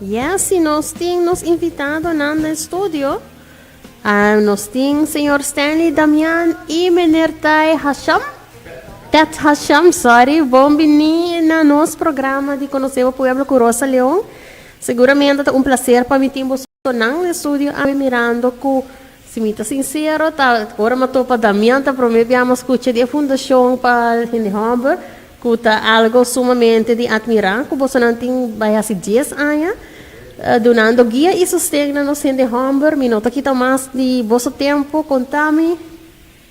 Yes, e nós temos invitado no estúdio. Nós temos senhor Stanley Damian e Menertai Hasham. Tet Hasham, sorry. Bom-vindo no nosso programa de conhecer o povo com Rosa Leão. Seguramente é um prazer para mim ter você no estúdio, mirando com simita sincero, tá agora matou para Damian, tá prometemos escutar de fundação para Hindi Humber, que tá algo sumamente de admirar, que você não tem vai há 10 anos, donando guia e sustento no Hindi Humber, minuto aqui tá mais de vosso tempo, contame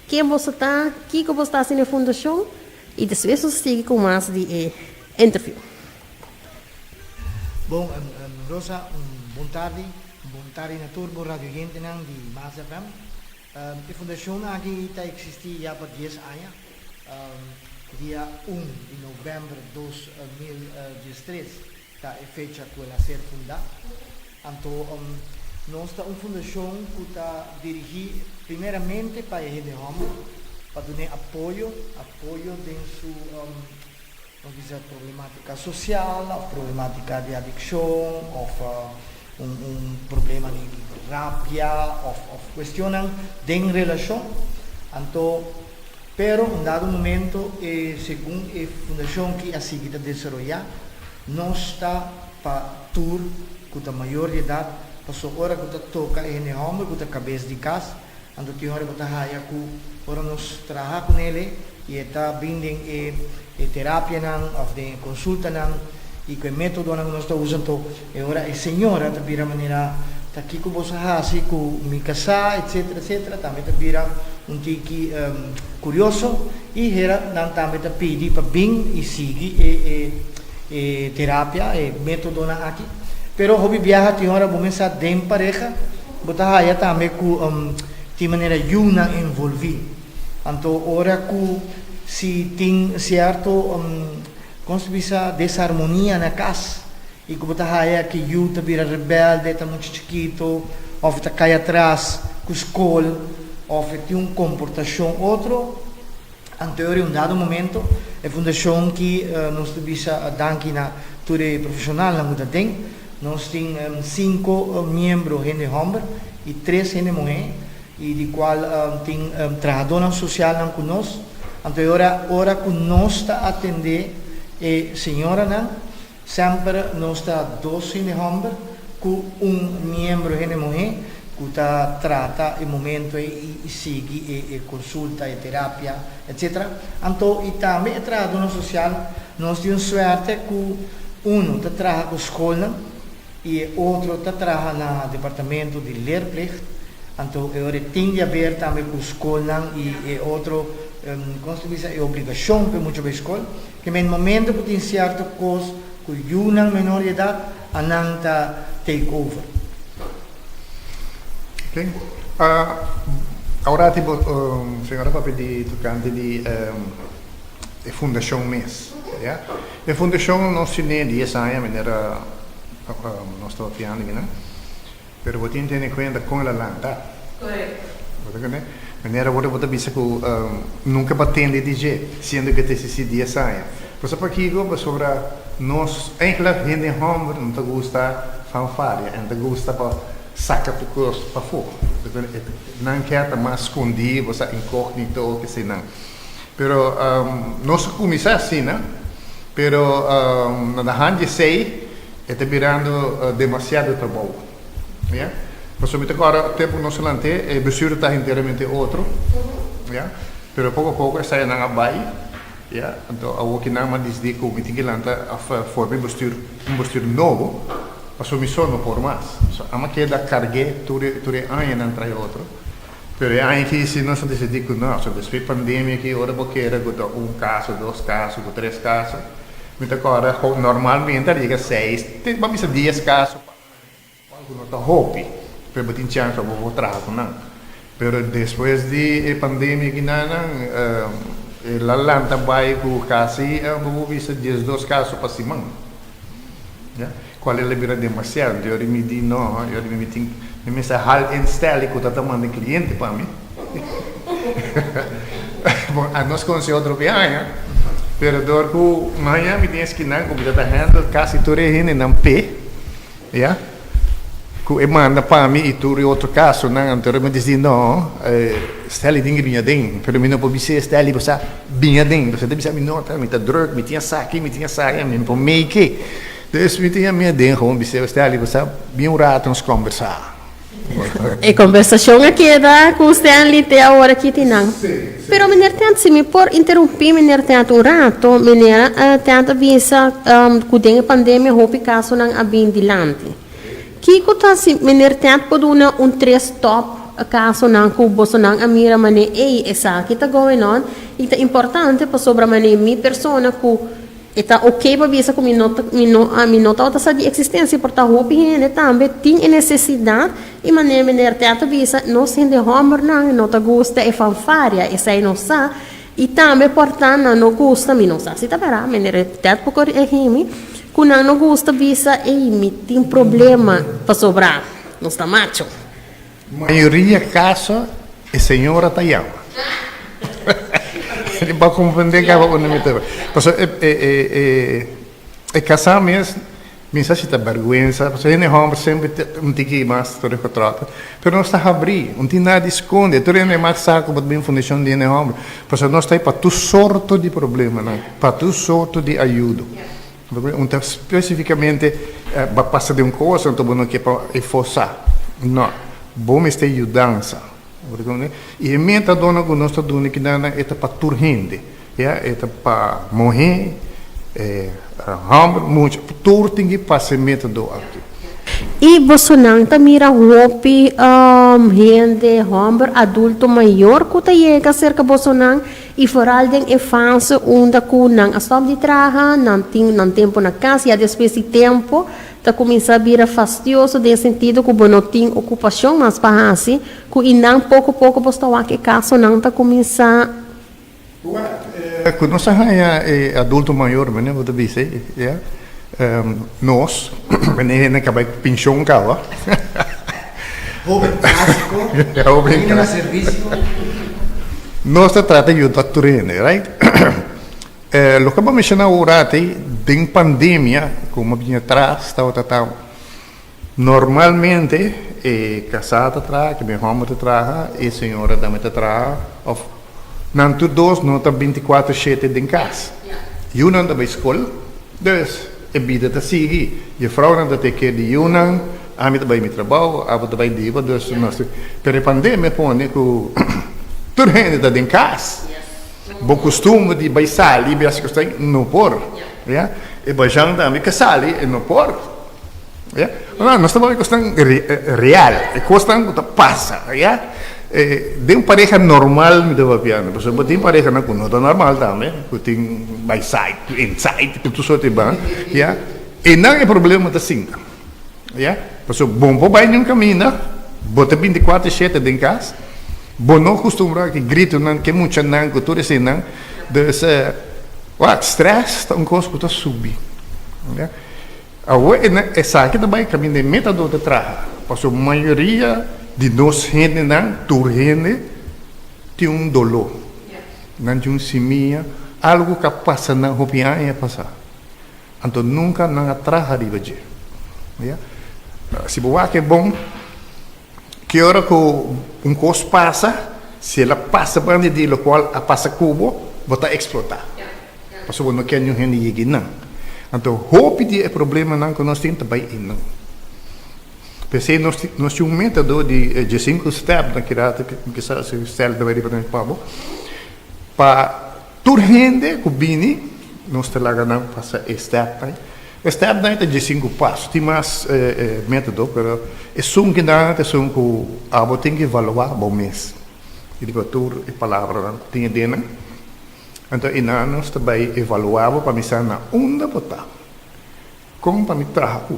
quem você tá, que você está na fundação e depois você siga com mais de interview. Bom, Rosa, boa tarde na Turbo Radio Gente di Mazafram. A fundação aqui está existindo há 10 anos. Dia 1 de novembro de 2013 está a fecha que ela ser fundada. Então, nós temos uma fundação que está dirigida primeiramente para a gente para dar apoio dentro da problemática social, problemática de adicção, ou problema de rabia, ou questionam de relação. Então, pero em dado momento, segundo a fundação que a seguir desenvolver, nós está para tour com a maior de idade, passou hora que está toca em homem, com a cabeça de casa, então tem hora que está raia com, ora nós trabalhar com ele e está vindo a terapia ou de consulta e com o método que nós estamos usando, e ora a senhora está vira maneira está aqui com você assim com me casar, etc, também está vira tique curioso e era não também está pedir para vir e seguir a terapia, o método aqui. Pero hobby viaja tem hora começar de pareja, botar aí também com de maneira una envolver. Então ora que se tem certo construir desarmonia na casa e que botar aí que eu te vira rebelde, está muito chiquito, ou está cai atrás com escola, ou tem comportação outro. Então em dado momento a fundação que nós temos a danke na tour profissional na muda tem, nós temos 5 membros de Humber e 3 de mulher e de qual tem trabalhadora social conosco. Então ora que nós está atender a senhora sempre nós está 2 de Humber com membro de mulher que está trata o momento e segue e consulta e terapia, etc. Então, e também a trabalhadora social, nós temos sorte que está trabalha com a escola e outro está trabalha no departamento de leerplicht. Então, eu tenho de haver também com a escola e outro é obrigação para muitas vezes escola, que no momento que tem certa coisa que o menor de idade, a não está take over. Okay. Agora tipo senhora para pedir tocante de fundação MES, yeah? A fundação não se nem 10 anos, maneira nós estamos piano, né? Pero você tem em conta com ela lá, tá? Correto. Você né? Maneira você bisa que nunca batende DJ, sendo que tem esse 10 anos. Por isso porque eu sobre nós, enkele gente homem não te gusta fanfare, não te gusta para saca para fora. Não quer mais escondido, você incógnito, que sei não. Pero nós começamos assim, né? Pero na hand sei, está virando demasiado trabalho, yeah? Mas agora tempo nós lante, o bestuur está inteiramente outro, yeah? Pero pouco a pouco sai na abai, yeah? Então o que não mais diz que o meeting lanta a formar bestuur novo. Mas a missão não por mais. A máquina da carga, tudo ano não traz outro. Pero aí se nós decidimos que não, sobre a pandemia que agora porque era caso, 2 casos, 3 casos. Mas agora normalmente liga 6, tem para mim 10 casos. Alguns está hobby, para ter chance para vou trabalhar não. Pero depois de pandemia que não, lá lanta vai com quase vou ver 12 casos para cima. Yeah? Qual é a liberdade demasiado? Eu me digo não, eu me tenho me hal instelle que eu tomando cliente para mim. Bom, a nós conhecemos outro pianha, Pero door ku Miami tienes que não como tá handle quase tudo é não pé, yeah. Ku manda para mim e tudo outro caso não então me diz não, stelle dingen binha ding, pero mim não pode ser stelle você binha ding, você deve saber não, tá, me tá druk, me tinha saque, me não pode make. Dus me tinha minha ding gewoon bisa stelle você bem rato nos conversar. E conversação aqui da com o Stanley até a hora que tinang. Pero menir tanto se me por interromper menir tanto um rato, menir tanto visa com a pandemia hope caso nang abin dilante. Kiko ta se menir tanto pode um três top caso nang kubo so nang amira mane esa kita going on, ita importante pa sobra mane mi persona ku eta ok para ver como minota outra sa de existência porta hope hene também tem necessidade e maneira teatro visa não sendo homer não tá gosta e fanfaria e sai não sa e também portando não gosta mi não sa se tá para maneira teatro por hemi quando não gosta visa e mi tem problema para sobrar não está macho Maioria caso é senhora Tayama. Ele vai compreender que eu não me tenho. Porque casar mesmo, me sente vergonha. Porque ele é homem sempre um tique mais todo o contrato. Mas não está a abrir, não tem nada a esconder. Tudo é mais saco para bem função de homem. Porque não está aí para tu sorto de problema, não? Para tu sorto de ajuda. Então especificamente vai passar de uma coisa, então não quer para forçar. Não, bom está ajudança. E a minha dona que nós estamos que dá é para turrende, é para morrer, hambre muito, tudo tem que passar método aqui. E você não tá mira hope gente hambre adulto maior que tá chega cerca você não e foral den infância onde ku nang stop de trabalhar não tempo na casa e depois de tempo tá começa a virar fastidioso de sentido que não tem ocupação mas para assim que inang pouco você tá que caso não tá começa quando nós é adulto maior né vou dizer nós quando acaba pensão cá Joven básico, Joven serviço. Nós trata de doutorine, right? Lo que vamos mencionar agora tem pandemia, como vinha atrás, estava normalmente casada atrás, que meu homem trabalha, e senhora também trabalha, não todos não estão 24/7 em casa. E uma anda para a escola, dus a vida está seguir. E a vrouw anda tem que de uma, a mim também me trabalho, a outra também diva, dus nós. Pero a pandemia põe que tudo ainda está em casa. Bom costume de baixar ali, as coisas não por, yeah? E baixando também casar ali, não por, yeah? Nós estamos questão real, é questão que passa, yeah? De uma pareja normal me dava piano, porque se tem pareja não é normal também, que tem baixar, inside, que tudo só tem bem, yeah? E não é problema da cinta, yeah? Porque bom para vai num caminho, bota 24/7 em casa. Bom, não costuma que grito não que muito não que tudo assim não, dus stress tá coisa que tá subir, né? Agora é sabe que também caminho de método de trabalho, porque a maioria de nós gente não, tu gente tem dolor, não tem semia, algo que passa na roupinha é passar, então nunca não atrás de ver, né? Se boa que é bom que hora que coisa passa, se ela passa para onde o qual a passa cubo, vai explotar. Porque não quer nenhum gente não. Então, hope de problema não que nós temos também não. Porque nós temos método de 5 steps na que se stelle da veria para pabo. Para toda gente que vem, nós temos não passa step. Step não é de 5 passos, tem mais método, mas é só que não é só que a gente tem que evaluar bom mês. E depois tudo é palavra, tem a dena. Então, nós também evaluamos para missar na onda botar. Como para me trabalhar.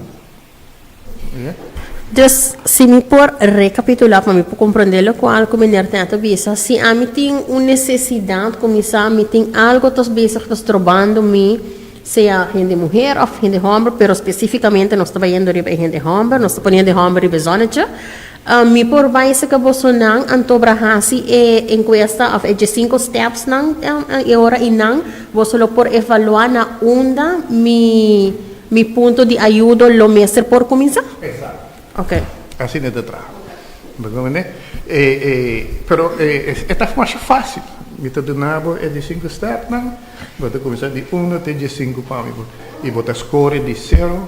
Dus, se me por recapitular para me compreender o qual como ele tenta visa, se a mim tem uma necessidade, começar a mim tem algo que estou trabalhando me seja gente mulher ou gente homem, pero especificamente nós estamos indo para gente homem, nós estamos indo homem para zona, Mi porbaisa ka bosonang antobra hasi encuesta of 5 steps nang e ora inang bosolo por evaluar na onda mi punto de ayuda lo mestre por começar. Exato. Ok. Assim é de trabalho. Pero é mais fácil. Mita de nabo é de 5 steps, não? Você começar de 1 até de 5 para mim. E você score de 0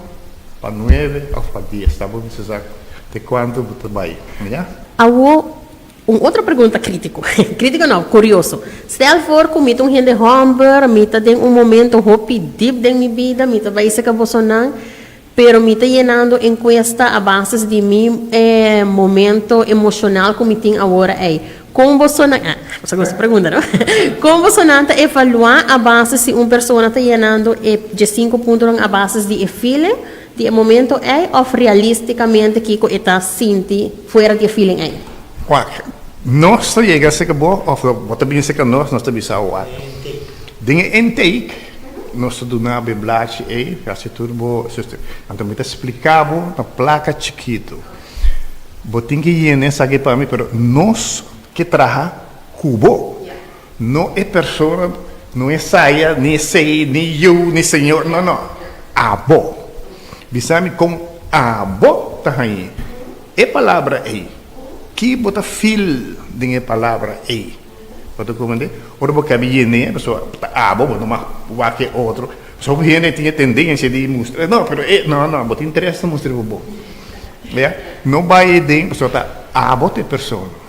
para 9 ou para 10. Tá bom? Você sabe de quanto você vai. Já? Awo, outra pergunta crítico. Crítico não, curioso. Stel for que mita gente humber, mita tem momento hopi deep de minha vida, mita vai ser que bosonang, pero mita llenando encuesta a base de mi momento emocional que me tem agora aí. Como você essa pergunta, não? Como você não evaluar a base se uma pessoa está llenando de 5 pontos a base de feeling, de momento é ou realisticamente que está sentindo fora de feeling é? Nós chegamos a ser bom, ou você pensa que nós estamos a o Dinge intake, nós do na beblate aí, assim tudo bom, então me explicava na placa chiquito. Botem que ir nessa aqui para mim, pero nós que traja cubo. Não é pessoa, não é saia, nem sei, nem eu, nem senhor, não. Abo. Bisami com abo tá aí. É palavra aí. Que bota fil de palavra aí. Pode compreender? Ora porque havia né, pessoa abo, bota uma que outro. Só que ele tinha tendência de mostrar. Não, pero não, bota interesse mostrar o bom. Não vai de pessoa tá abo de pessoa.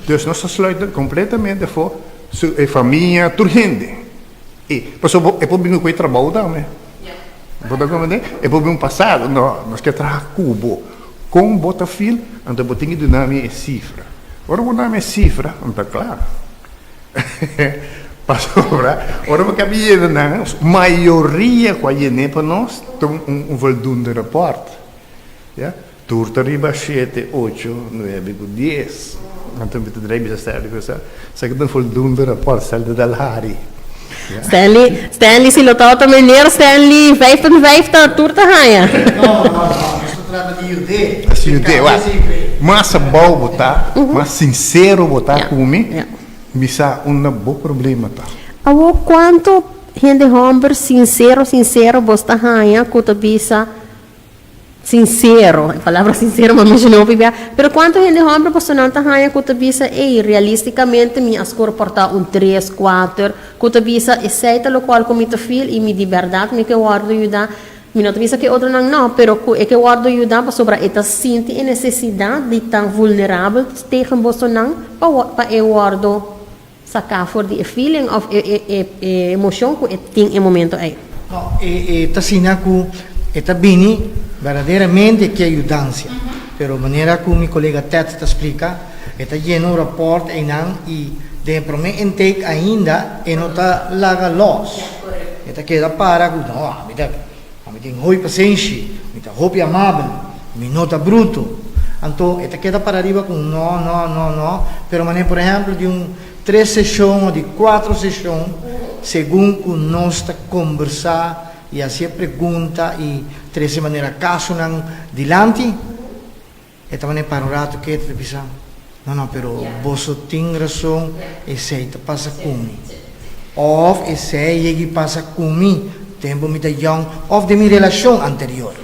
Dus nós sluiten completamente voor a família, tudo gente. E, pessoal, é por vir com o trabalho também. Pode compreender? É por vir passado, nós queremos trabalhar cubo. Com bota fil, então botinho de nome é cifra. Ora, o nome é cifra, então claro. Pastora, ora, porque a maioria que a para nós tem voldoende rapport. Turta riba 7, 8, 9, 10. Então, me dreibe essa coisa. Sei que não voldoende rapport, stel de Dalhari. Stanley, se lotava também neer, Stanley, 5 da turta raia. Não, isso trata de judeu. Judeu, mas bom botar, mas sincero botar comigo, me sa bom problema tá. Awo quanto gente homem sincero bosta raia, kuta bisa sincero, a palavra sincero mas não bibia, pero quanto gente homem personal tá raia kuta bisa realisticamente me ascor portar 3, 4, kuta bisa aceita lo qual como te feel e me de verdade me que guardo ajudar. Mi não pensa que outro não, pero é que guardo ajudar para sobre esta sente a necessidade de estar vulnerável tegen você não para eu guardo sacar for the feeling of emoção que tem em momento aí. No, esta sinaku esta bini verdadeiramente que ajudancia. Pero maneira como meu colega Ted te explica, esta lleno rapport e de prome intake ainda e não tá laga los. Esta queda para no, mi tem hoi paciência, mi tá hopi amável, mi nota bruto. Então, esta queda para arriba com no, pero maneira, por exemplo, de 3 sessões ou de 4 sessões, segundo nós está conversar e assim pergunta e de maneira caso não dilante, esta maneira para o rato que te bisa, não, pero você tem razão, esse te passa comigo, ou esse passa comigo. Tempo me da young of de minha relação anterior.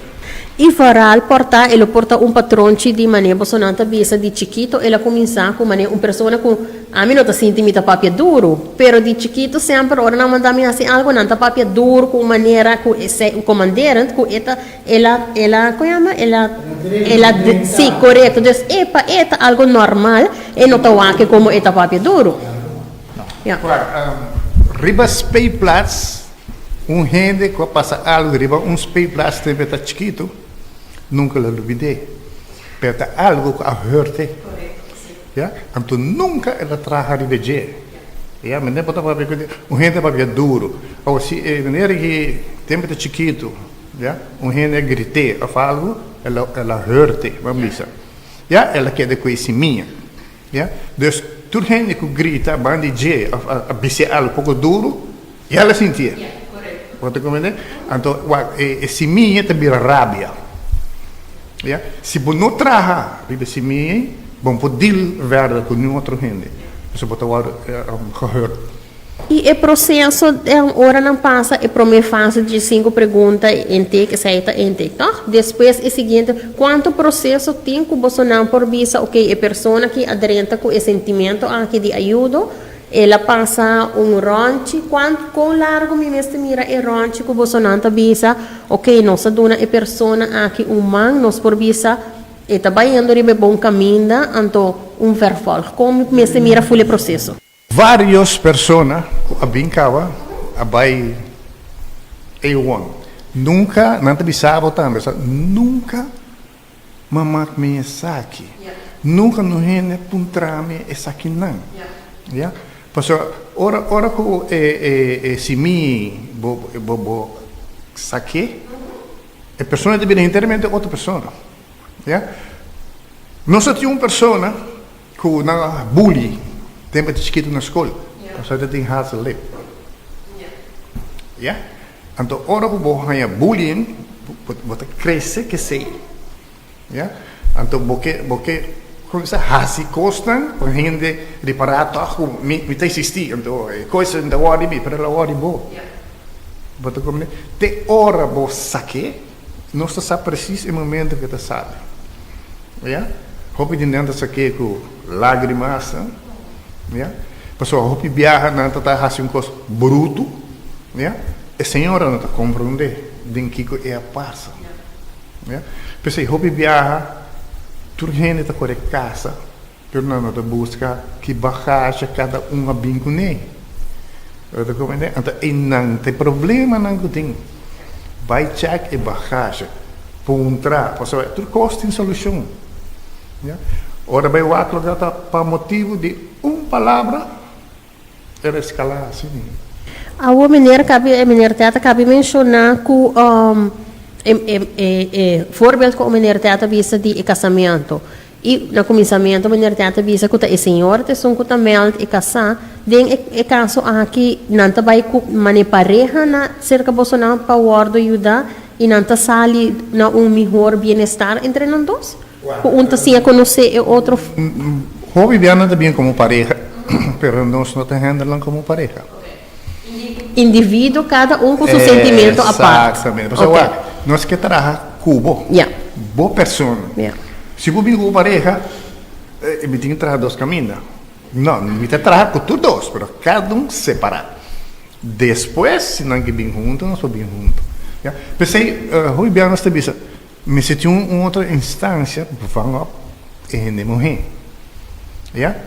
E varal ele porta patrão de maneira sonanta bisa de chiquito, ela começa com maneira pessoa com a mim não tá sentindo papia duro, pero de chiquito sempre ora não manda me assim algo não tá papia duro com maneira com esse o comandante com ela como chama ela sim correto, dus eta algo normal e não tá que como eta papia duro. Riba speelplaats. Gente que passa algo riba, speelplaats tem beta chiquito, nunca lo olvidei. Beta algo que a hörte. Ja? Então nunca ela traga riba je. Ja, mas nem pode falar que gente é duro. Ou se maneira que tem beta chiquito, ja? Gente grite ou algo, ela hörte, vamos dizer. Ja, ela quer de conhecimento. Ja? Dus tudo gente que grita, bande je, a bise algo pouco duro, e ela sentia. Pode compreender? Então, esse minha também rabia. Yeah? Se você não trabalha, se me, bom poder ver com outra gente. Você pode gehoord. E o processo é hora não passa, é a primeira fase de 5 perguntas, intake, aceita, intake, tá? Depois é o seguinte, quanto processo tem que você não por visa, ok, a pessoa que aderenta com o sentimento aqui de ajuda, ela passa ranch, quão largo me mestre mira é ranch que você não visa, ok, nós dona a pessoa aqui man, nós por visa, e está indo de bom caminho, então verfolg, como mestre mira full processo. Várias pessoas abincava abai A1. Nunca, não te bisava também, nunca mamak me saque. Nunca no rende puntrame e saque não. Yeah? Porque ora que se me bo saque, a pessoa deve inteiramente outra pessoa. Yeah? Nós temos uma pessoa que na bully tempo de escrito na escola, só que tem hazel lip. Yeah? Então, ora que você ganha bullying, você cresce que sei. Yeah? Então, você começa a hazer coisas, para gente reparar, que me existir. Então, coisas da hora de para a hora de boa. Você compreende? Te ora você saque, não está preciso no momento que você sabe. Yeah? Hope de dentro saque com lágrimas. Yeah? Pessoal, hope viaja não está fazendo coisa bruto, yeah? A senhora não está compreendendo de que é a passa. Yeah? Pessoal, hope viaja, tudo gente está com a casa, pero não está busca que baixa cada a bem com ele. Então, não tem problema não tem. Vai check e baixa, pontra, pessoal, tudo custa tem solução. Yeah? Ora vai o outro para motivo de palavra era escalar assim. A maneira teta cabe mencionar que voorbeeld que a maneira teta visa de casamento e no começamento a maneira teta visa que o senhor te son que meld e casar den e caso aqui não tá vai com mane pareja na cerca bolsonaro para o ajuda e não tá sali na melhor bem-estar entre nós dois. Unta sim a conhecer outro. Hobby viana também como pareja, pero nós não te handlam como pareja. Indivíduo, cada com seu sentimento à parte. Exatamente. Nós que trabalha cubo. Boa pessoa. Se você vem com pareja, me tem que trabalhar dois caminhos. Não, me tem que trabalhar com todos dois, mas cada separado. Depois, se não vem junto, nós vamos junto. Pensei, hobby viana também. Me senti outra instância para falar de mulher. Yeah?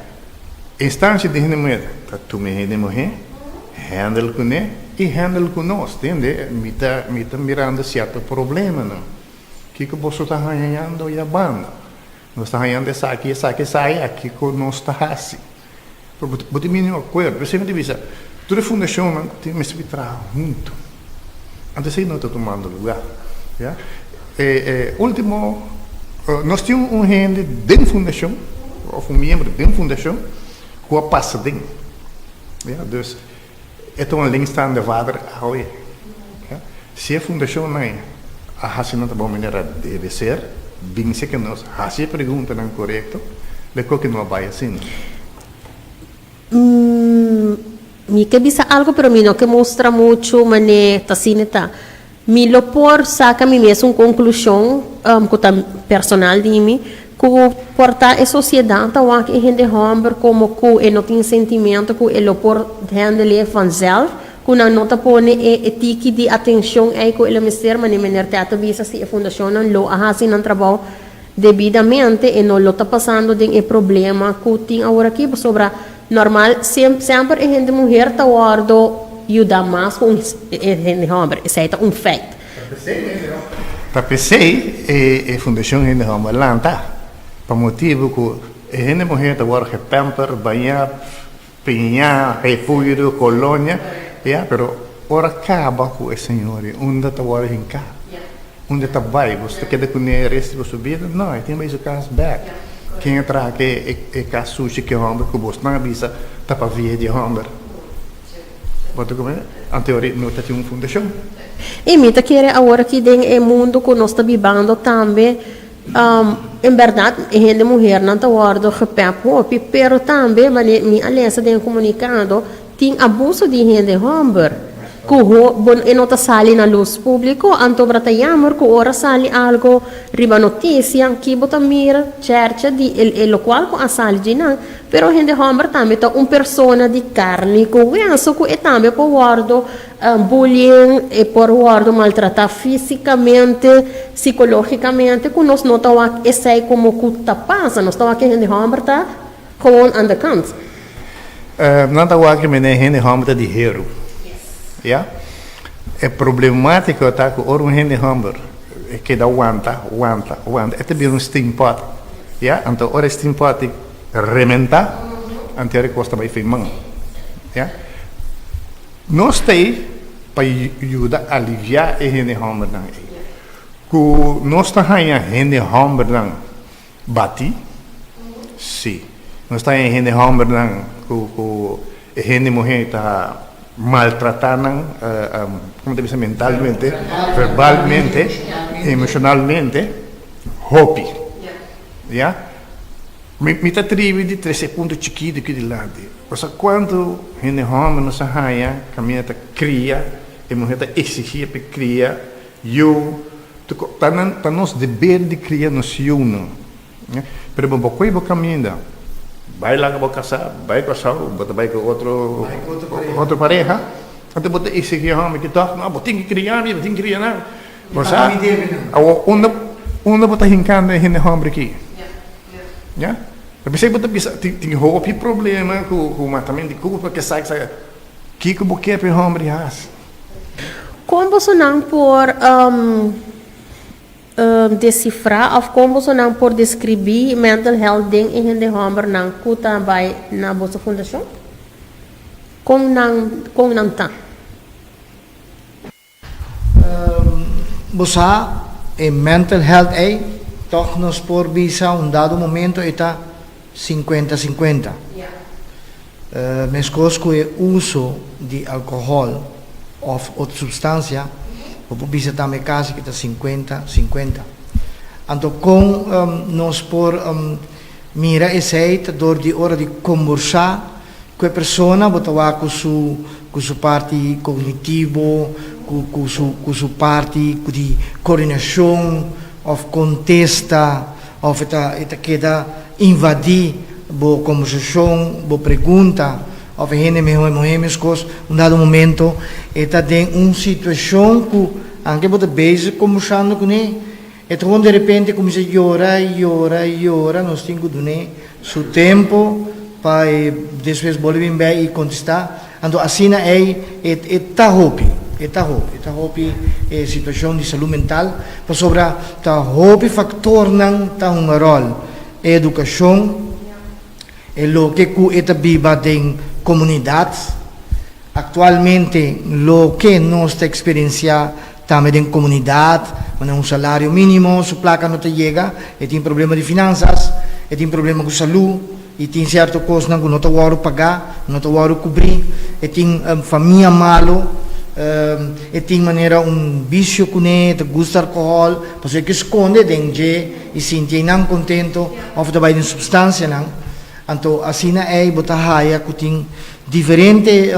Instância de mulher, tu me mulher, handle com ele e handle com nós, entende? Me tá mirando certo problema, não? Que você está ganhando e a banda? Nós está ganhando essa aqui sai, aqui que nós está assim. Porque me não acordo, você me diz, toda fundação tem que se trabalhar junto. Antes aí não está tomando lugar. Yeah? Último, nós temos gente dentro da fundação, ou membro dentro da fundação, que a passa dentro. Yeah? Dus, é uma linha de water ao yeah? Se a fundação não é a raciocínio de boa maneira deve ser, bem se que nós, se a pergunta não é correta, de que não vai assim. Me cabeça algo para mim, que mostra muito, mas tá assim, tá. Me lo por saca me mesmo conclusão com personal de mim que portar a sociedade tá que gente homem como que não tem sentimento que ele por handle vanzelf que não nota pone e tiki de atenção aí que ele mister mas nem teta visa se a fundação não lo assim não trabalho devidamente e não lo tá passando de problema que tem agora aqui sobre normal sempre a gente mulher tá guardo ajuda mais com gente homem, isso é um fato. Para pensei, a fundação gente homem lá tá, para motivo que a gente mulher tá agora que pamper, banhar, pinhar, refúgio, colônia, yeah, pero ora acaba com o senhor, onde tá agora em cá, onde tá vai, você quer que o resto da sua vida, não, tem mais o caso back. Quem entra aqui é caso sushi que homem que você não avisa, tá para via de homem. A teoria não tem uma fundação. E me quer agora que tem o mundo que nós está vivendo também em verdade, a gente mulher não está guardando que pero também, minha aliança tem comunicado, tem abuso de gente homem. E não está saindo na luz pública, então para chamar que ora sai algo, riba notícia, que bota mira, cerca de o qual com a sala de não, pero gente homem também está persona de carne, que pensa que também por guardo bullying e por guardo maltratar fisicamente, psicologicamente, que nós não estamos esse como que está passando, nós estamos aqui gente homem está com an de kant. Não está aqui gente homem está de hero. Ja? É problemático tá que o gente hamburg que dá aguanta. É também um steampot. Ja? Então, ora steampot rementa, anterior costa vai feimang. Ja? Nós tem para ajudar a aliviar a gente hamburg nang. Que nós tá hanya gente hamburg nang bati, sim. Nós tá hanya gente hamburg nang que gente morrer tá maltratar como deve ser mentalmente, verbalmente, emocionalmente, hobby. Yeah? Me tá tribo de 13 pontos chiquito aqui de lado. Porque quando a gente homem não sabe, caminha tá cria, e mulher tá exigir para cria, tá nos dever de criar nos não. Pero bom, qual é o caminho? Vai lá que vou casar, vai com outra pareja, até botar esse que homem que toca, não, tem que criar, não. Você, onde botar hincando é gente homem aqui, já? Mas você botar tem roupa problema com matamento de culpa que sai que boquê para homem has. Como você não por decifrar ou como você não por descrever mental health ding em gente homem não cuta vai na bolsa fundação como não tá você mental health toch nos por visa dado momento está 50-50 mas com o uso de álcool ou outra substância o bisa também caso que está 50-50. Então, com nós por mira esse dor de hora de conversar com a pessoa, botar com sua parte cognitivo, com sua parte de coordenação, ou contesta, ou ita queda invadir a conversação, a pergunta. Of gente mesmo dado momento está tem uma situação que anche pode base conversando com ele então de repente começa a llorar nós temos que dar seu tempo para depois voltar bem e contestar então assim está hopi situação de saúde mental para sobre tá hopi factor não tá rol educação é lo que está viva em comunidades. Actualmente, lo que nós está experienciando também em comunidade, mas um salário mínimo, sua placa não te chega, e tem problema de finanças, e tem problema com saúde, e tem certas coisas que não te vão pagar, não te vão cobrir, e tem família malo, e tem maneira vício com ele, gosta de álcool, porque que esconde dentro e se não contento, ou vai de substância não. Então, assim é botar raia que tem diferentes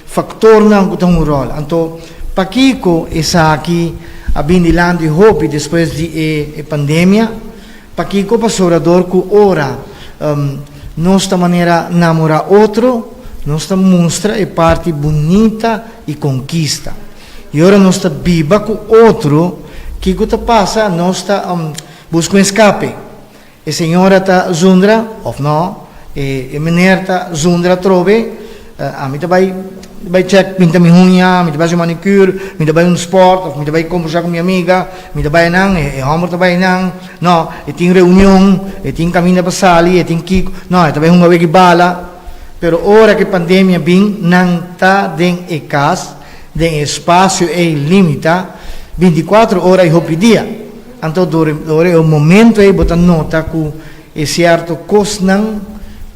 fatores que tem rol. Então, para que essa aqui a bindilando de hobby depois de pandemia, para que o pastorador que ora nossa maneira namorar outro, nossa mostra é parte bonita e conquista. E ora nossa viva com outro que está passa, nossa busca um escape. E senhora está zundra, ou não, e menina está zundra trove, a mim vai check, minta minha unha, minta vai manicure, minta vai sport, ou minta vai conversar com minha amiga, minta vai nang, e homo vai nang, não, e tem reunião, e tem caminho para sali, e tem que, não, e também uma vez que bala, pero ora que pandemia vem, não está dentro de casa, dentro espaço é limita, 24 horas e roupa dia. Então, dore o momento é botar nota que é certo coisa não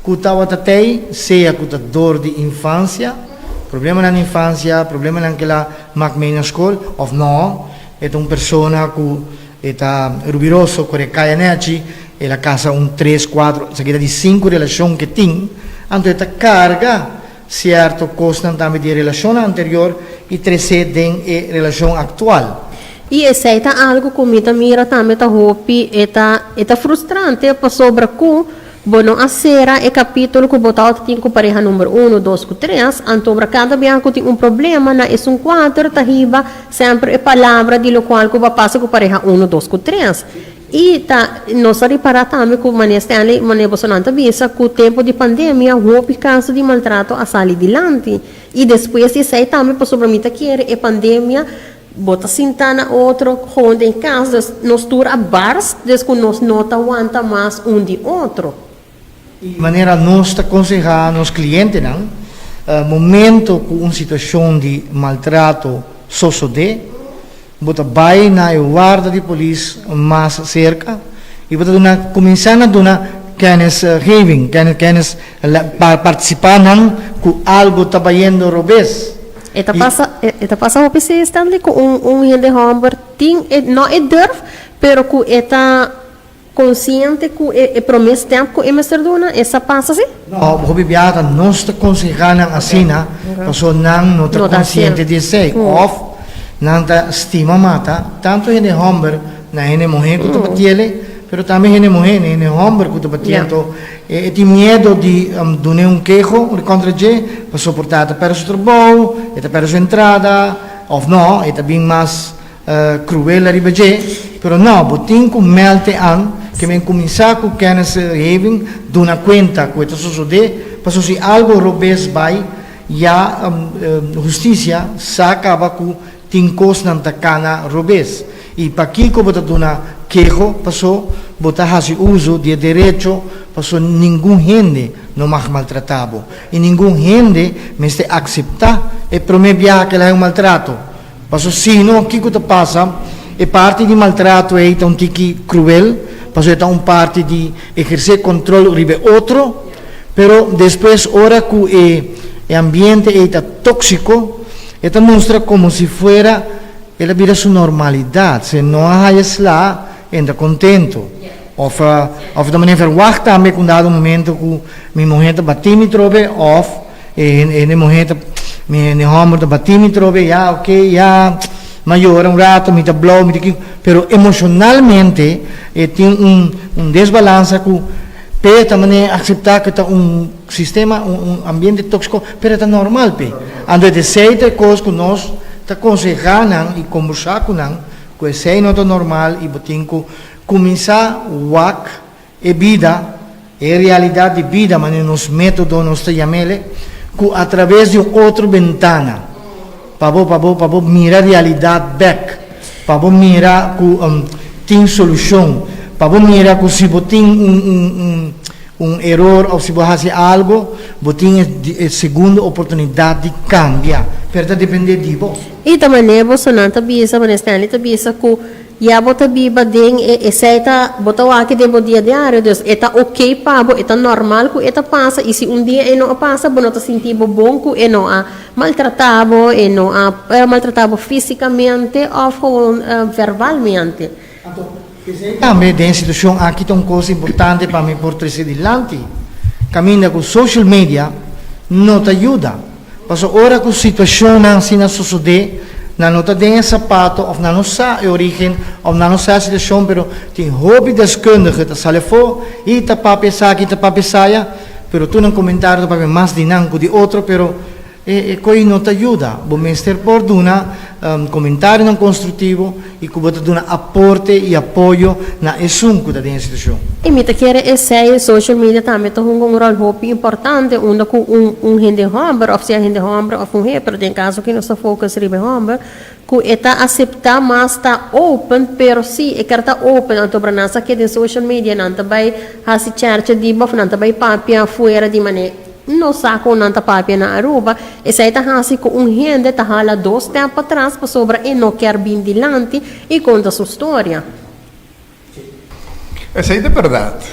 que estava até seja que dor de infância, problema na infância, problema naquela magmei na escola, ou não, é uma pessoa que eta rubiroso, kore kaya neachi, e la casa un 3, 4, sa kita di 5 relação que tem, anto eta carga certo costa também de relação anterior e 13 den e relação atual. E esse é algo que me mira também tá hopi eta frustrante para sobra ku bono a sera e capítulo que botar tem com pareja número 1, 2, 3, antobra cada bianco tem problema na es quadro tahiba sempre a palavra de lo qual que vai passar com pareja 1, 2, 3. E nós reparar também que o mané Bolsonaro visa que o tempo de pandemia houve caso de maltrato a sair adiante. E depois isso aí também para sobre mim que a pandemia bota sintana outro onde em casa nós tura bars desde que nós não aguenta mais um de outro. De maneira nós aconselhar nos clientes não momento com uma situação de maltrato sucede bota vai na guarda de polícia mais cerca e bota começar a dar kennis giving kennis participar não com algo trabalhando robês. Eta passa o PC Stanley com gente homem tem não é durf pero com eta consciente com é promessa tempo com emester dona essa passa assim não hobby biata nós te aconselhando assim na pessoa não está consciente de sei of nanta estima mata tanto gente homem na gente mulher que tu batiele pero também gente mulher gente homem que tu batiento e tem medo de donar queijo contra je para suportar para o trabalho e para a entrada ou não e também mais cruel a ribeje pero não botin com melte an que me começar com kennis giving dona conta com isso sucede para se algo robes vai já justiça sacava com tincos nan takana robes e para aqui que bota dona queijo passou botar hasi uso de direito passou nenhum gente não mais maltratado e nenhum gente me se aceitar e promebia que é um maltrato passou sino aqui que passa e parte de maltrato é um tiki cruel passou é parte de exercer controle sobre outro pero depois ora que o ambiente é tóxico esta mostra como se fuera ela vira sua normalidade se não há isso lá entra contento of da maneira verwacht também com dado momento que minha mulher bati me trobe of e mulher minha homem bati me trobe já ok já maior rato me blow me pero emocionalmente tem desbalança que pe também aceitar que tá sistema ambiente tóxico pero tá normal pe ando de seita coisas que nós tá aconselhando e conversar com não que sei não tá normal e botinco começar wak e vida e realidade de vida mas nos métodos nos chamele que através de outra ventana para mirar a realidade back para mirar que tem solução para mirar que se botin erro ou se você algo botin segunda oportunidade de cambiar para depender de você e também Bolsonaro também Stanley também que ya bota biba ding eta bota wa que demo dia diário Deus eta ok pabo eta normal ku eta passa e se dia e não passa bono ta sentivo bom ku e não a maltratado e não a maltratado fisicamente ou verbalmente também tem situação aqui tem uma coisa importante para me portare di lanti cammina com social media não te ajuda passo ora com situação assim na sucede na nota tem sapato of na nossa origem of na nossa situação pero tem hobby deskundige dat sal for e ta papi saia pero tu nang comentário para mais dinanco de outro pero coi não te ajuda bom mister por duna comentário não construtivo e que bota duna aporte e apoio na esunco da situação e me te quer esse social media também tem um rol hobby importante onde com gente homem of se gente homem of pero tem caso que não se focus ribe homem que está aceitar mas está open pero se é que está open então para nós que de social media não também hasi church de bof não também papia fora de maneira não saco nanta papia na Aruba e se está assim com gente tá hala 2 tempos atrás para sobra e não quer vir dilante e conta sua história. Essa é verdade.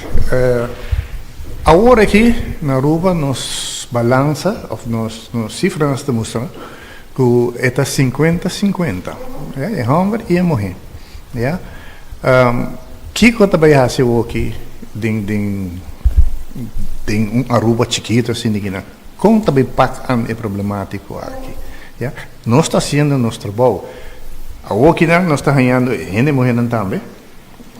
Agora aqui na Aruba nos balança, nos cifras nos mostram que é 50-50, é homem e mulher. Kiko também hace aqui tem Aruba chiquito assim digna. Como também pacan é problemático aqui. Yeah? Nós está fazendo nosso trabalho. Aqui nós está ganhando gente morrer também.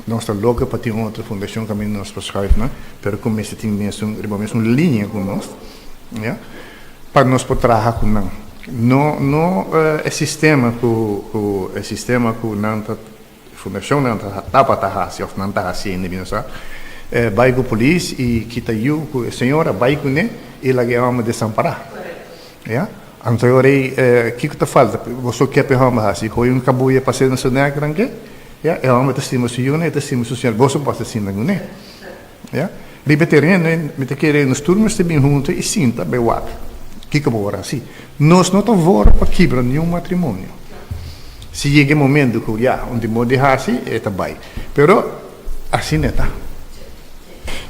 Nós está louco para ter outra fundação que nós prescreve, né? Pero como este tem mesmo linha com nós, yeah? Para nós poder trabalhar com nós. Não é sistema que não fundação não está para trabalhar, se não está assim, né? Vai com a polícia e kita eu com a senhora vai com ele e lá vamos desamparar, yeah? Então agora que está falta? Você quer pegar uma assim, com um cabuia passando na sua grande? Ja, vamos testimos yun, testimos social, você pode assim não é? Ja, libertariano, me te querer nos turmas de bem junto e sinta bem o que que vou assim. Nós não estamos para quebrar nenhum matrimônio. Se chega o momento que já onde pode assim, é também. Pero assim não está.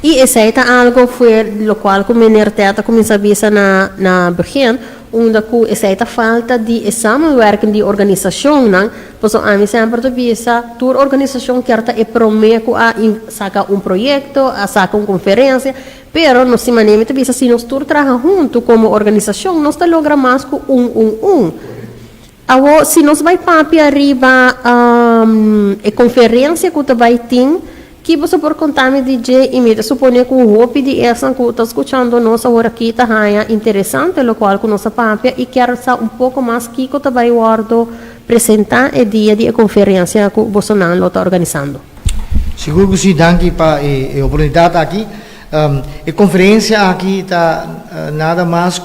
E essa é algo foi lo qual como enerteta começa a ver na begin onde que essa falta de samenwerking de organisação não, pois a mim sempre to bisa tour organização que é prometo a saca projeto, a saca conferência, pero no se maneira to bisa se nós tour trabalha junto como organização, nós tá logra mais com Awo, se nós vai papi arriba conferência que tu vai ter que você por contar me DJ e me supone que o hopi de essa que está escutando nossa hora aqui tá interessante, lo qual com nossa papia e quero saber pouco mais que eu vai guardo apresentar o dia de conferência que você não está organizando. Seguro que sim, danke para a oportunidade aqui. A conferência aqui está nada mais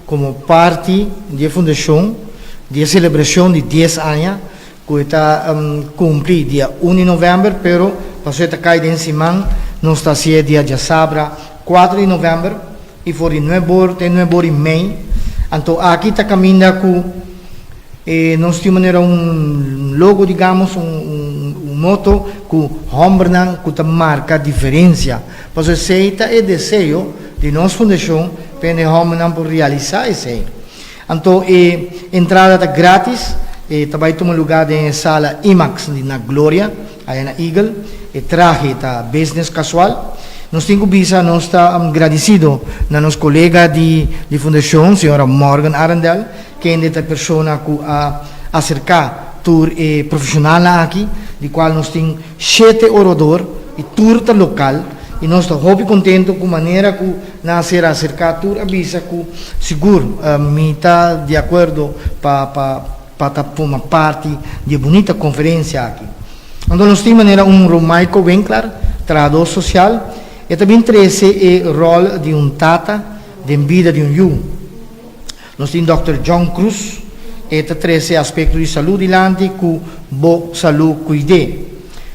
como parte da fundação, da celebração de 10 anos, que está cumprir dia 1 de novembro, pero passou a cair em cima, nós está sendo dia de sabra, 4 de novembro, e for em novembro, tem novembro em maio. Então, aqui está caminhando com, nós temos logo, digamos, moto que Hombernan, que está marca a diferença. Porque aceita o desejo de nossa fundação, para Hombernan por realizar isso. Então, a entrada está grátis, também toma lugar na sala IMAX, na Glória, aí na Eagle. Traje está business casual. Nós temos visa, nós está agradecido na nossa colega de fundação, senhora Morgan Arendel, que é esta pessoa que acercar tour profissional aqui, de qual nós temos 7 oradores e tour local. E nós estamos muito contentes com a maneira que nós acercar tour, avisa que seguro, me está de acordo para uma parte de bonita conferência aqui. Então, nós temos Romaico Winkler, tradutor social, e também 13 o rol de tata, de vida de yu. Nós temos Dr. John Cruz, e 13 aspectos de saúde lante, que bo saúde cuide.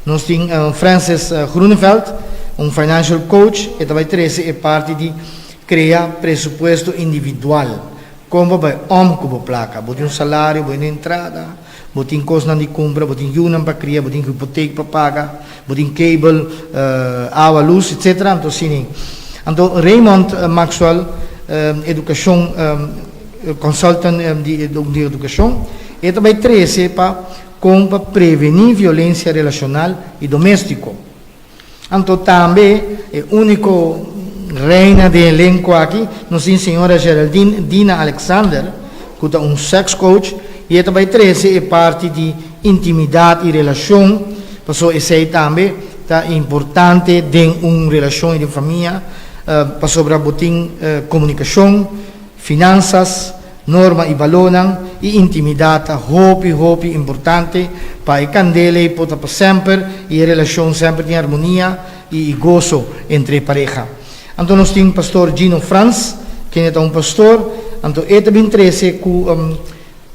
Nós temos Francis Gruneveld, financial coach, e também 13 parte de criar pressuposto individual. Como vai como placa, botar salário, botar entrada, botar costa de compra, botar unam para criar, botar hipoteca para pagar, botar cable, água, luz, etc. Então, sim. Então, Raymond Maxwell, educação, consultant de educação, e também 13 para prevenir violência relacional e doméstica. Então, também, o único reina de elenco aqui, nós temos a senhora Geraldine Dina Alexander, que é sex coach, e também 13 é parte de intimidade e relação, porque isso também é importante em uma relação de família, para sobre comunicação, finanças, norma e valores, e intimidade, hopi importante, para que candele possa sempre, e a relação sempre em harmonia e gozo entre pareja. Então, nós temos o pastor Gino Franz, que é pastor. Então, ele também traz que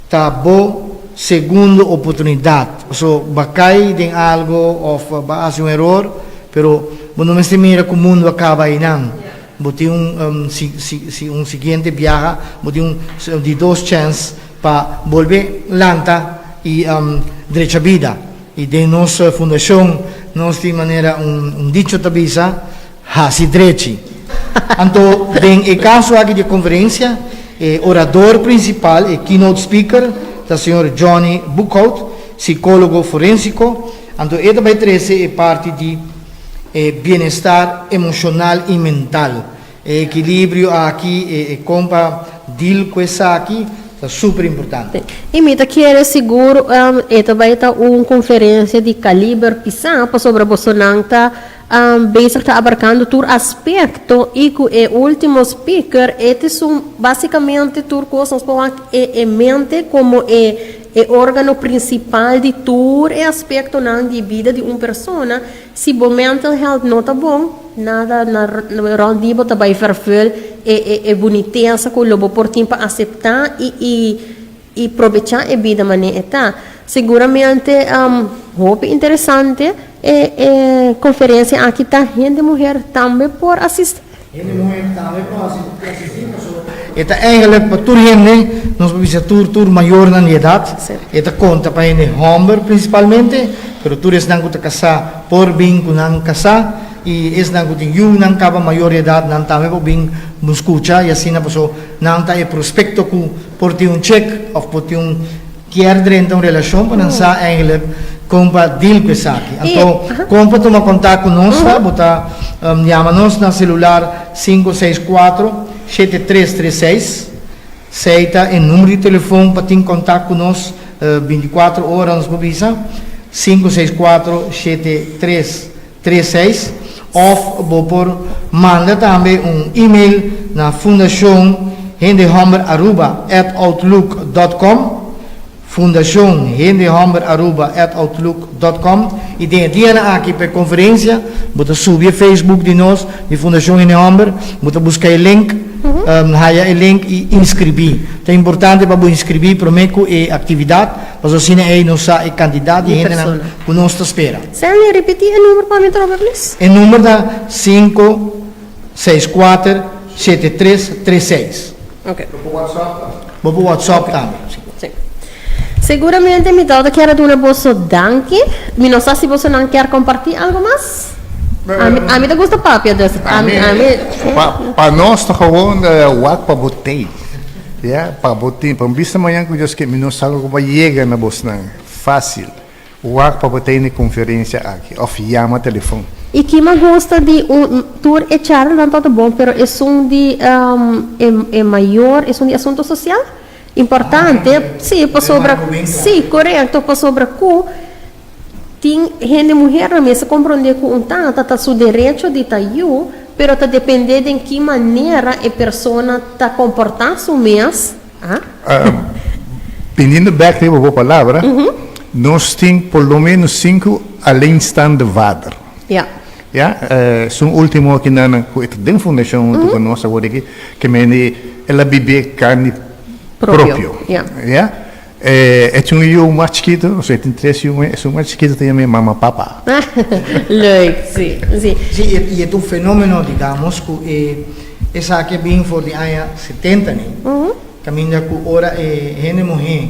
está boa segunda oportunidade. So, bacai de algo, ou base erro, pero não me mira que o mundo acaba aí, não. Bote seguinte viaje, bote de 2 chances para volver lanta e direita vida. E de nossa fundação, nós temos maneira dicho tabisa, hasi direito. Então, em caso aqui de conferência, o orador principal, o keynote speaker, o senhor Johnny Buchholz, psicólogo forensico. Então, esta vai trazer parte de bem-estar emocional e mental. Equilíbrio aqui, compa, deal com essa aqui, é super importante. E me quero seguro, esta vai estar uma conferência de calibre pisar sobre Bolsonaro, está abarcando todo aspecto e que o último speaker, estes são basicamente tudo coisas que mente como o órgão principal de todo aspecto na vida de uma pessoa. Se o mental health não está bom, nada na rendibo tá vai verfel boniteza que o lobo por tempo aceitar e aproveitar a vida maneira. Seguramente roupa interessante conferência aqui tá gente mulher também por assistir. Gente mulher também por assistir. Eta eigenlijk para toda gente, nós vamos tur maior na idade. Eta conta para gente homem principalmente, pero tu es nango te casar por bem com nan casar e es nango te you nan caba maior idade nan também por bem escutar e assim na pessoa nan tá e prospecto ku por ti check of por ti quer dentro uma relação para não sa eigenlijk compa deal com isso aqui. Então, compa toma contato conosco, bota chama-nos na celular 564-7336. Seita o número de telefone para ter contato conosco 24 horas nos mobiliza 564-7336 ou por manda também e-mail na fundação hendehammer@outlook.com fundacionhendehammer@outlook.com e dia aqui para conferência, bota subir Facebook de nós, de Fundação Hendehammer, bota buscar o link, haya o link e inscrever. É importante para inscrever para mim a atividade, mas assim aí nós a candidato e gente que nós espera. Sally, repetir o número para mim, please. O número da 564-7336. Ok. Vou para o WhatsApp também. Seguramente, mi todo quer dar bolso danke. Mi não sei se você não quer compartilhar algo mais. A mim te gusta papi, Para nós, tá gewoon wak para botei. Yeah, para botei. Para vista manhã que Deus que me não sabe como chega na Bosnan. Fácil. Wak para botei na conferência aqui. Of chama telefone. E que me gosta de tour e charla não tá bom, pero é de maior, é de assunto social. Importante, sim, para sobre, sim, correto, para sobre que tem gente mulher na mesa compreender que tá seu direito de estar eu, pero tá depender de que maneira a pessoa tá comportando mês. Pedindo back de boa palavra, nós temos pelo menos 5 além stand de vader. São último aqui na fundação que nós agora aqui que me ela bebe carne próprio. É um mais chiquito, ou seja, tem 3 é um mais chiquito também mamá papa. Leuk, sim. Sim, e é um fenômeno, digamos, que essa aqui é bem for de anos 70, né? Caminha com hora gente mulher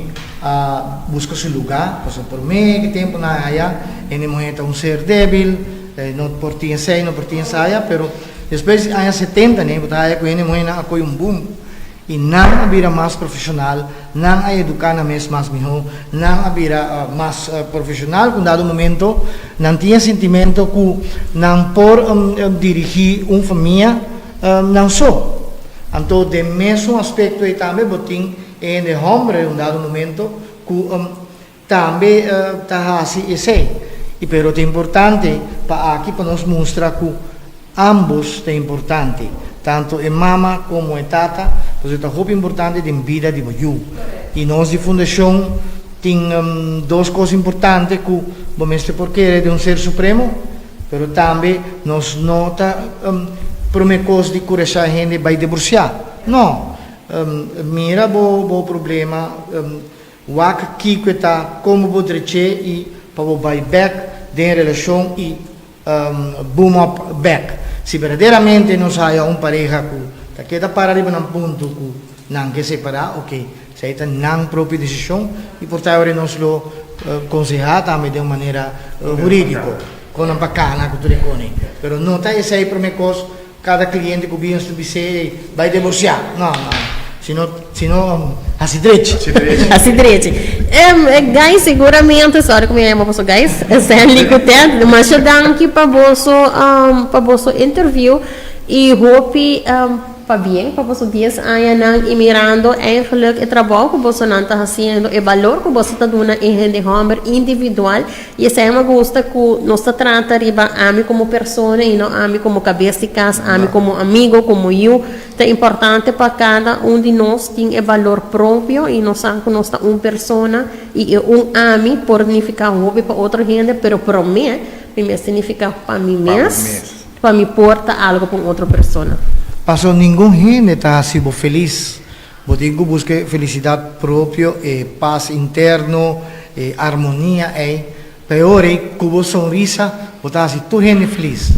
busca seu lugar, passa por meio tempo na área, gente mulher é um ser débil, não pertence, não pertence a área, pero depois de anos 70, né? Porque a área com gente mulher não acolhe boom. E não haverá mais profissional, não a educar na mais melhor, não haverá mais profissional, com dado momento, não tinha sentimento que não por dirigir uma família, não só. Então, de mesmo aspecto, e também botim em de homem, com dado momento, que também está assim esse. E pero é importante para aqui para nos mostrar que ambos é importante. Tanto a mama como a tata, pois é muito importante na vida de você. E nós de fundação temos 2 coisas importantes que vamos ter porque é de um ser supremo, mas também nós nota promessas de curar a gente vai divorciar. Não, mira o problema, o que está como pode ser e para o vai back de relação e boom up back. Se verdadeiramente nós há uma pareja que queda para arriba num ponto que não quer separar, ok, se aí não própria decisão e portanto nós lo aconselhar também de uma maneira jurídica, com uma bacana que tu reconhece. Mas não está esse aí para mim cada cliente que vem se vai divorciar, não. sino asidrete. Assim direito. Guys, seguramente, sorry como é, mas guys, Stanley Kutet, mas eu danke para vosso interview e hope para bem, para vosso dias aí nang imirando eigenlijk o trabalho que você não está fazendo, o valor que você está dando em de homem individual e essa é uma gosta que nós trata riba a mim como pessoa e não a mim como cabeça de casa, a mim como amigo, como eu. É importante para cada de nós tem o valor próprio e nós sabemos que nós está uma pessoa e amigo pode significar hobby para outra gente, pero para mim significa para mim mesmo, para me porta algo para outra pessoa. Passou ninguém gente está sido feliz. Você busca felicidade própria, paz interno, harmonia, pior é que você sorrisa, você está assim, toda gente feliz.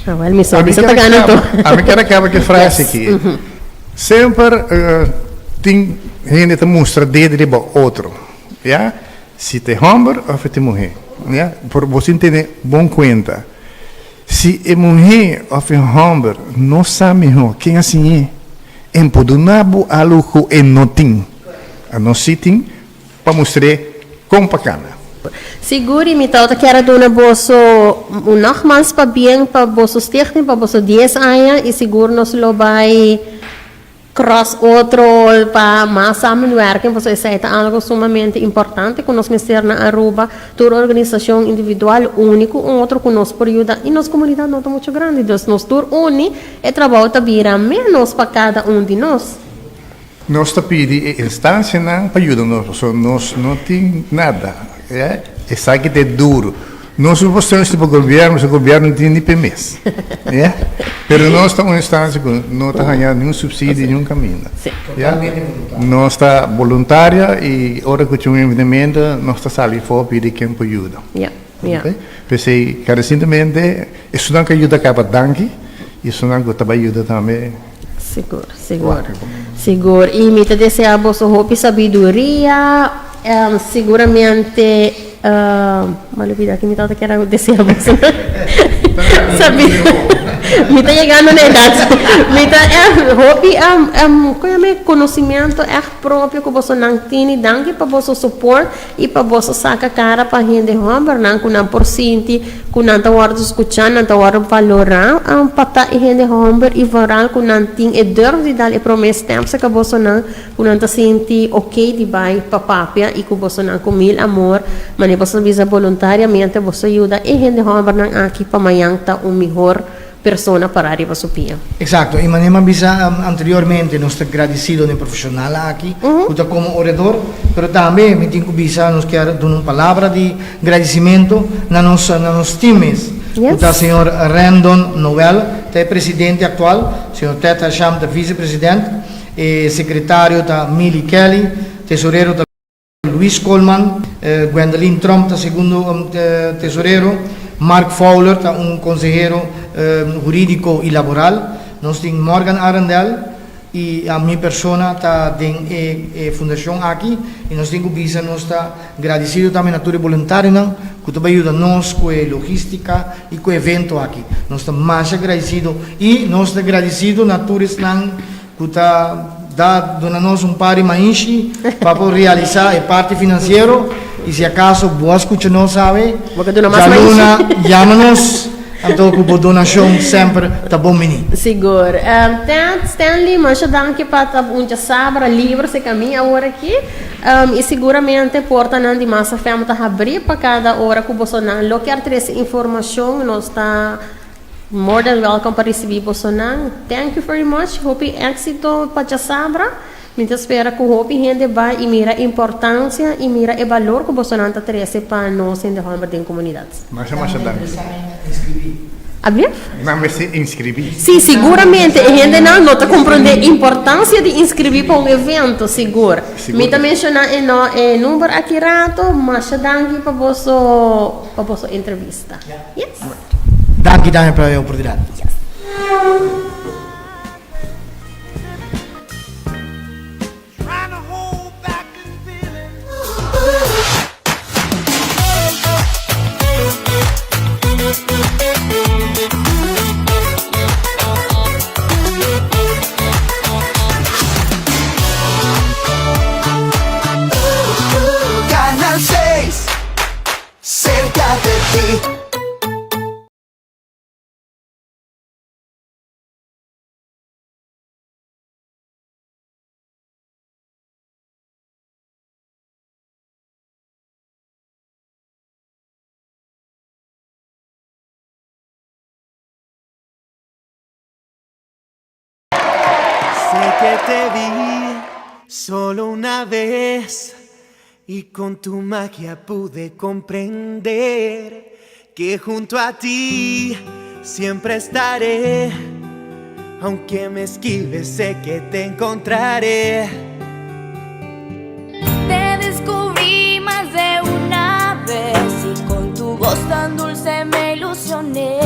Well, mi sorriso está ganando. A mim quero acabar com a frase aqui. Sempre tem gente que mostra dedo de outro, yeah? Se te homem ou se te mulher, yeah? Por você entender bom conta. Se é mulher ou é homem, não sabe melhor quem assim é. Em podunabo algo que não tem. A não se tem para mostrar como bacana. Seguro me tauta que era dona bosso nogmaals para bem para bosso stichting para bosso 10 anos e seguro nos lo vai cross outro para mais samenwerking você é algo sumamente importante que nós ministério na Aruba toda organização individual único outro que nos ajuda e nossa comunidade não é muito grande então nós tur uni e trabalho tá vira menos para cada de nós. Nós está pedindo instância não para ajudar nós não tem nada. É sabe que é duro. Nós não postamos para o governo não tem nem permissão. É? Mas nós estamos em instância que não está ganhando nenhum subsídio, nenhum caminho. Nós está voluntária e, hora que tinha um investimento, nós está saindo fora pedir quem pode ajuda. Pensei, carecidamente, isso não ajuda a danke, isso não ajuda também. Seguro. E me deseja vossa roupa sabedoria. Seguramente malupida que me tava querendo desejar você sabe me tá chegando na idade me tá hobby conhecimento próprio que você não tem danke para você suporte e para você sacar cara para gente homem não com não por sentir com não tá hora escutando não tá hora valorar para tá gente homem e varal com não tem dor de dar promessa tempo que você não com não tá sentir ok de vai para papia e com você não com mil amor mas você visa voluntariamente você ajuda e gente homem não aqui para amanhã tá melhor persona para arriba a pia. Exato, e manema bisa anteriormente nós está agradecido no profissional aqui, como orador, pero também me tenho bisa nos quer dar uma palavra de agradecimento na nos times. O senhor Randon Noel, que é presidente atual, senhor Ted Hasham, que é vice-presidente, e secretário da Millie Kelly, tesoureiro da Luis Coleman, Gwendolyn Trump, que é segundo tesoureiro, Mark Fowler, consejero jurídico e laboral. Nós temos Morgan Arundel e a minha persona está em fundação aqui. E nós temos que nós está agradecido também a todos os voluntários que também ajudam nós com a logística e com o evento aqui. Nós estamos mais agradecidos e nós estamos agradecidos a todos que está dando-nos par de mais para realizar a parte financeira. E se acaso boa escuta não sabe, chama-nos, então com a donação sempre está bom menino. Seguro. Stanley, mas eu danke para onde sabra livre se caminha agora aqui e seguramente porta não de massa fama tá abrir para cada hora que você não lo quer ter essa informação nós está more than welcome para receber você não. Thank you very much. Hope éxito para sabra. Me espera que o Hopi gente vai e mira a importância e mira o valor que você não traz para nós em derrama da comunidade. Mas é mais danke. Abrir? Não me se inscrever. Sim, seguramente. A gente não está compreendendo a importância de inscrever para um evento, seguro. Me também mencionar o número aqui rato, mas danke para você entrevista. Yes. Danke para a oportunidade. cerca de ti. Sé que te vi solo una vez y con tu magia pude comprender que junto a ti siempre estaré. Aunque me esquives, sé que te encontraré. Te descubrí más de una vez y con tu voz tan dulce me ilusioné.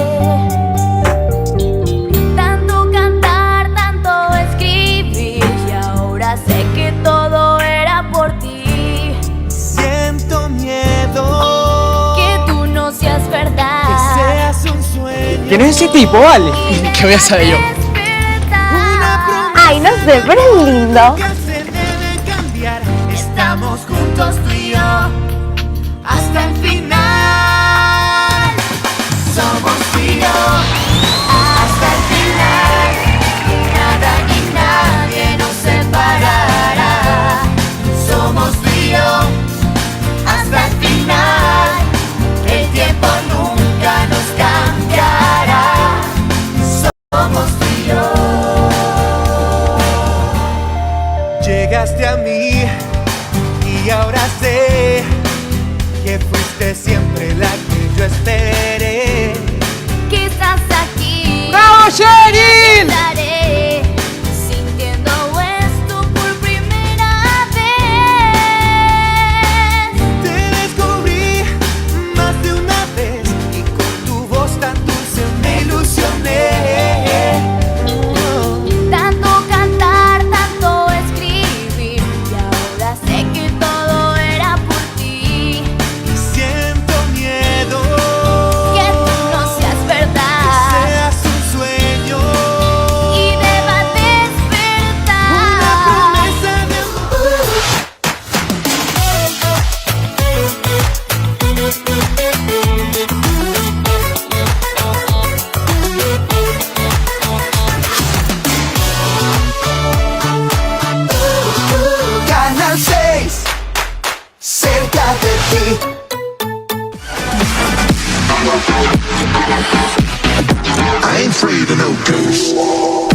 Tanto cantar, tanto escribir y ahora sé que todo era por ti. Siento miedo Que tú no seas que verdad. seas un sueño. ¿Quién es ese tipo, vale? ¿Qué voy a saber yo? Ay, no sé, pero es lindo. Que se debe cambiar. Estamos juntos tú y yo hasta el final. Somos tú y yo hasta el final. Nada ni nadie nos separará. Somos tú y yo hasta el final. El tiempo nunca nos cambiará. Somos tú y yo. Llegaste a mí y ahora sé que fuiste siempre la que yo esperé. Que estás aquí. ¡Bravo, Cheryl! Estaré sintiendo esto por primera vez. Te descubrí más de una vez y con tu voz tan dulce me ilusioné. Tanto cantar, tanto escribir y ahora sé que todo era por ti. Siento miedo Que tú no seas que verdad seas un sueño. y deba despertar. Una promesa de amor. Canal 6, cerca de ti. I ain't afraid of no ghosts.